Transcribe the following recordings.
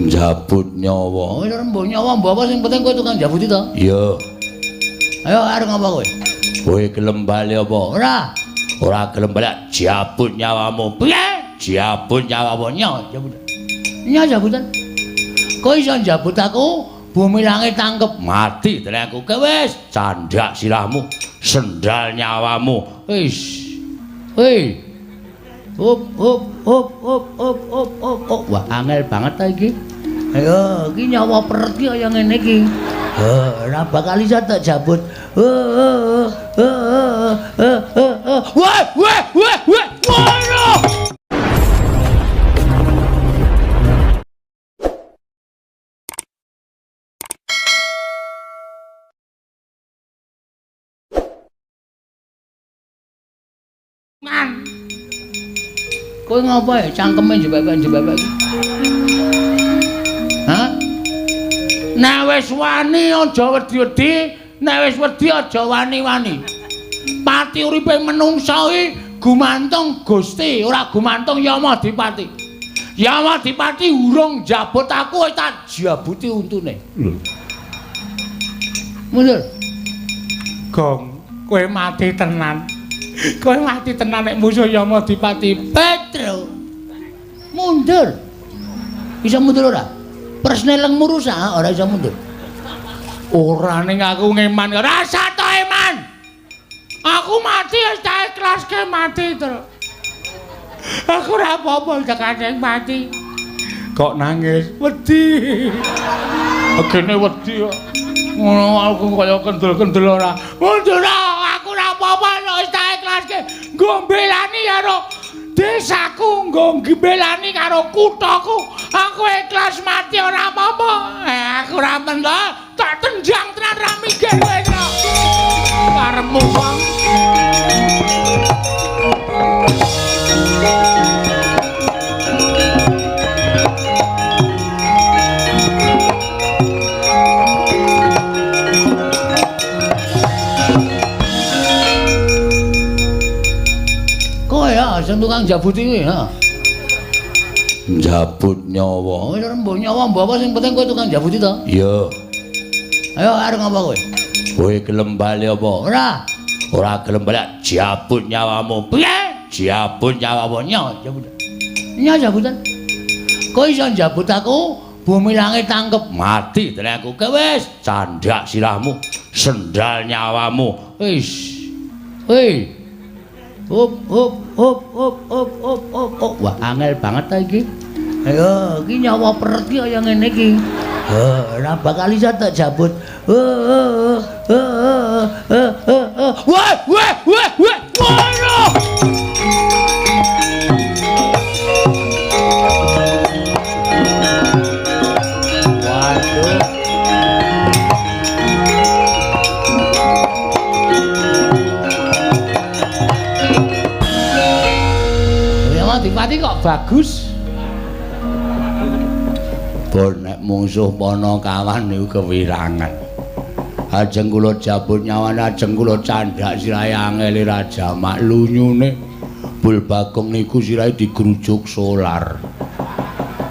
Njabut nyawa. Wis mbok nyawa mbok apa sing penting kowe tukang njabuti to? Iya. Ayo arep ngapa kowe? Kowe gelem bali apa? Ora gelem bali jabut nyawamu. piye? Jabut nyawamu Jabut. Jabutan. Kowe iso njabut aku, bumi langit tangkep. mati tenan aku wis candak sirahmu, sendal nyawamu. Wis. Hei. Hop. Wah, angel banget ta iki. Ayo, iki nyawa peret ki kaya ngene iki. Ora bakal iso tak jabut. Wah. Waduh. Kowe ngapa ya cangkeme jebebek. Hah? Nek wis wani aja wedi-wedi, nek wis wedi aja wani-wani. Pati uripe menungsa iki gumantung Gusti, ora gumantung Yamadipati. Yamadipati urung jabut aku wis tak jabuti untune. Lho. Mundur. Gong, kowe mati tenan. Kowe mati tenan nek musuh Yamadipati. Petro. Mundur. Bisa mundur ora? Persnelengmu rusak ora iso mundur. Ora ning aku ngeman, rasa to eman. Aku mati wis tak ikhlaske mati terus. Aku ora apa-apa tekane mati. Kok nangis? Wedi. Agene wedi kok. Ngono aku kaya kendel-kendel ora. Mundur aku ora apa-apa wis tak ikhlaske. Nggo mbelani karo desaku, nggo mbelani karo kuthaku. Aku ikhlas mati ora apa-apa. Aku ora mendha tak tenjang tenan ra mikir kowe kok. Karepmu wong. Sing tukang jabuti kuwi, ha. Njabut nyawa. Wis mbok nyawa mbok apa sing penting kowe tukang jabuti to? Iya. Ayo arep ngapa kowe? Kowe gelem bali apa? Ora gelem bali jabut nyawamu. piye? Jabut nyawamu Jabutan. Jabutan. Kowe iso njabut aku, bumi langit tangkep. mati tenan aku wis candak sirahmu, sendal nyawamu. Wis. Hei. Hop. Wah, angel banget ta iki. Ayo, iki nyawa peret ki kaya ngene iki. Ora bakal iso tak jabut. Wah. Waduh. Yamadipati kok bagus. Nek mungsuh Panakawan niku kewirangan. Ajeng kula jabut nyawane, ajeng kula candhak sirahe angel raja mak lunyune. Bul Bagong niku sirahe digrujuk solar.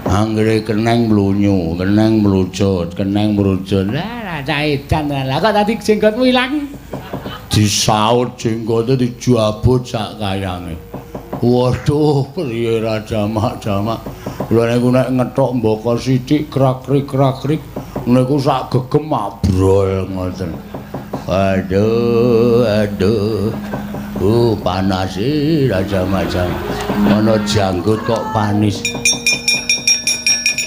Anggere keneng mlunyu, keneng mlucut. Lah cah edan lah kok tadi jenggotmu ilang. Disaut jenggote dijabut sak kayange. Waduh, priye raja-mak jamak. Kula niku nek ngethok mbaka sithik krak-krik niku sak gegem mabrol ngoten. Aduh. Panas iki raja-mak jamak. Ana janggut kok panis.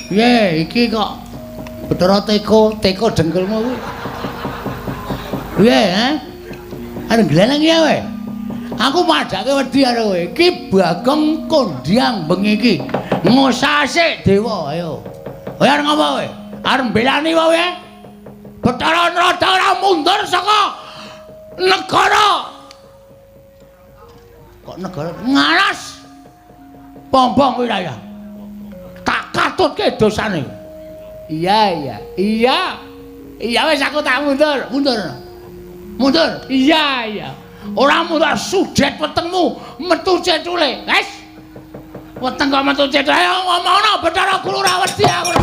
Piye iki kok Bathara teko dengkulmu kuwi. Piye, ha? Arep gleneng ya kowe. Aku madake wedi karo kowe. Iki Bagong Kondyang bengi iki. Ngosasik dewa ayo. Kowe arep ngapa kowe? Arep mbelani wae. Bathara Narada ora mundur saka negara. Kok negara ngaras. Pombong wilayah. Tak katutke dosane. Iya. Iya wis aku tak mundur. Iya. Ora mundur sudet wetengmu metu cecule. Wes. Weteng kok metu cecule. Ayo ngomongno Bathara Guru ra wedi aku.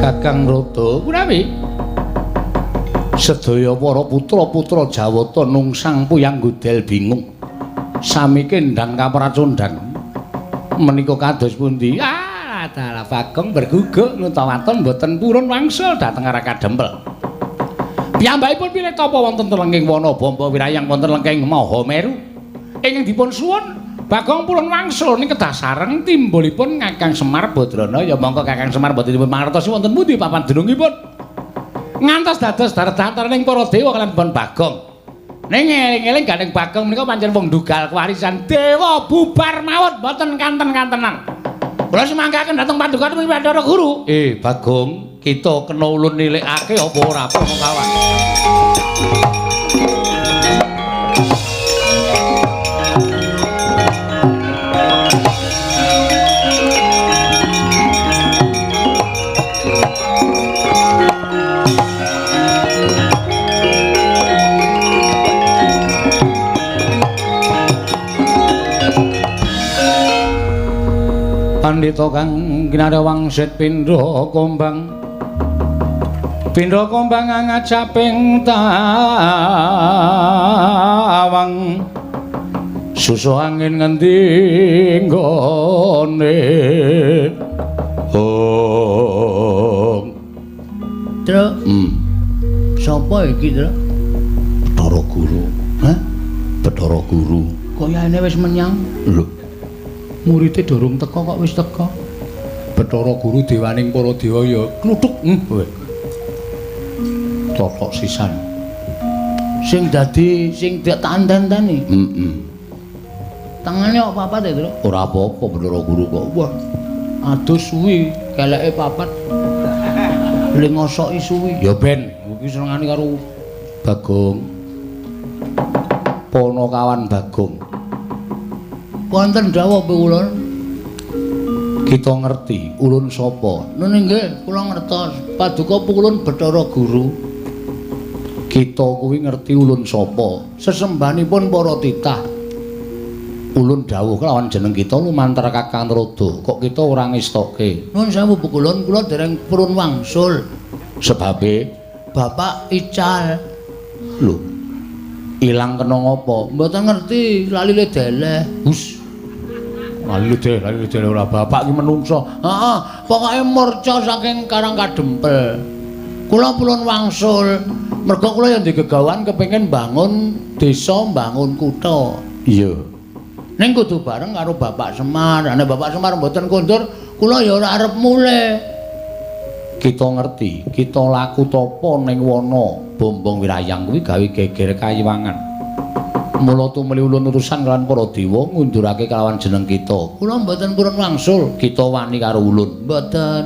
Kakang Rada kuwi sedaya para putra-putra Jawata nungsang puyang gudel bingung sami kendang kapracondang menika kados pundi dalah Bagong berguguk nutawaton boten purun wangsul dhateng arah kadempel piyambakipun pilih tapa wonten telenging wana bamba wirayang wonten lengking Mahameru ingkang dipun suwun Bagong purun wangsul ning kedah sareng timbulipun Kakang Semar Badrana ya mongko Kakang Semar boten dipun mangertosi wonten pundi papan dunungipun ngantos dados daretataning para dewa kaliyan pun Bagong. Ning eling-eling gandeng Bagong menika pancen wong dugal kewarisan dewa bubar mawon boten kanten-kantenan. Kula semangkaken dhateng paduka Bathara Guru. Bagong, kita kena ulun nilikake apa ora apa kawan. Pandhita kang kinarya wangsit Pindha Kombang ngajaping tawang susu angin ngendi nggone Truk sapa iki Truk? Bathara Guru. Hah? Bathara Guru kayane wis menyang lho muridé durung teka kok wis teka. Bathara Guru dewaning para dewa ya kluthuk kowe. Totok sisan. Sing dak tandantani. Tangane kok papat ya, Tru? Ora apa-apa Bathara Guru kok. Wah. Adus suwi, keleke papat. Lengosoki suwi. Ya ben, iki senengane karo Bagong. Ponokawan Bagong. Wonten dawuh kula kita ngerti ulun sapa nggih nggih kula ngertos paduka ulun Bathara Guru kita kuwi ngerti ulun sapa sesembanipun para titah ulun dawuh kelawan jeneng kita lumantar Kakang Rada kok kita ora ngestoke nuwun sewu pukulun kula dereng purun wangsul sebabe Bapak ical lho ilang kena ngapa mboten ngerti lali deleh hus lali deleh ora bapak ki menungso heeh pokoke murca saking Karang Kadempel kula pulun wangsul merga kula ya ndek gegawan kepengin bangun desa bangun kutha iya ning kudu bareng karo Bapak Semar nek Bapak Semar mboten kondur kula ya ora arep mulih kita ngerti kita laku tapa ning wana Bombong Wirayang kuwi gawe geger kayiwangan. Mula tumeli ulun urusan kelawan para dewa ngundurake kelawan jeneng kita. Kula mboten purun wangsul, kita wani karo ulun. Mboten.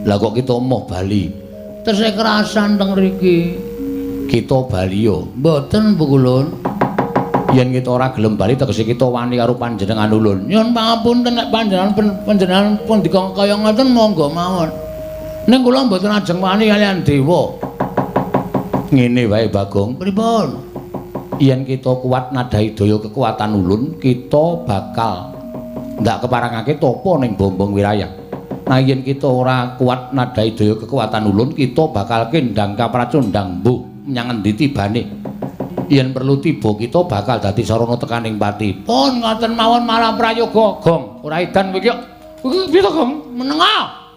Lah kok kita emoh bali. Tesih kerasan teng mriki. Kita bali yo. Mboten Bu Kulun. Yen kita ora gelem bali tegese kita wani karo panjenengan ulun. Nyuwun pangapunten nek panjenengan pun dikon kaya ngoten monggo mawon. Ning kula mboten ajeng wani kalian dewa. Ngene wae Bagong. Pripun? Yen kita kuat nadhahi daya kekuatan ulun, kita bakal ndak keparangake topo ning Bombong Wirayang. Nah yen kita ora kuat nadhahi daya kekuatan ulun, kita bakal kendang kapracondang mbuh menyang endi tibane. Yen perlu tiba kita bakal dadi sarana tekaning pati. Pun ngoten mawon malah prayoga, Gong. Ora edan kowe iki. Piye to, Gong? Meneng ah.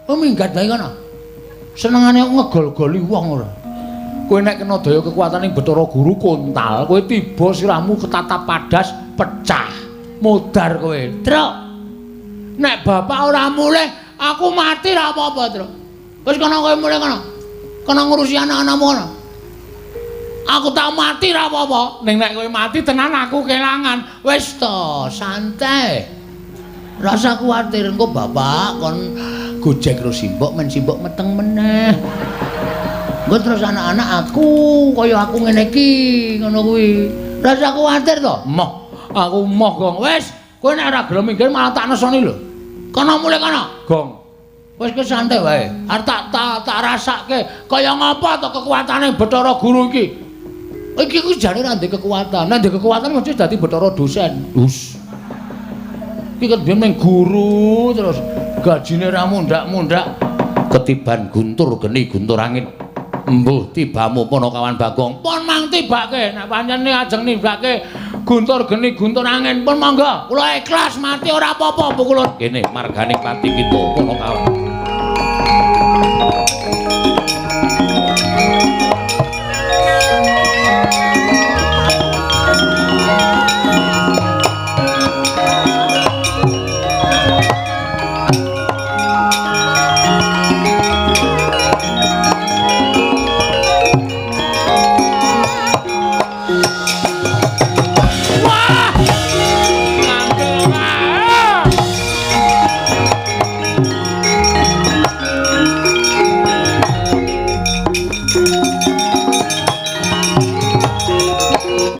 Oh minggat bae kana. Senengane ngegol-goli wong ora. Kowe nek kena daya kekuatan ing Bathara Guru kontal, kowe tiba sirahmu ketatap padas pecah. Modar kowe. Truk. Nek bapak ora mulih, aku mati ra apa-apa, Truk. Wis kana kowe mulih kana. Kana ngurusi anak-anakmu kana. Aku tak mati ra apa-apa. Ning nek kowe mati tenan aku kelangan. Wis to, santai. Rasa kuwatir engko bapak kon gojek karo simbok men simbok meteng meneh. Engko terus anak-anak aku kaya aku ngene iki ngono kuwi. Rasa kuwatir to? Moh, aku moh Gong. Wis, kowe nek ora gelem minggir malah tak nesoni lho. Kana mulih kana, Gong. Wis ke santai wae. Arep tak rasake kaya ngapa to kekuatane Bathara Guru iki. Iki ku jane ra ndek kekuatan. Nek ndek kekuatan mesti dadi Bathara dosen. Hus. Ki ket biyen mung guru terus gajine ra mundak-mundak. Ketiban guntur geni guntur angin. Embuh tibamu Panakawan Bagong. Pun mang tibake nek pancen ajeng nibake guntur geni guntur angin pun monggo. Kula ikhlas mati ora apa-apa kula. Kene marganing pati kita Panakawan.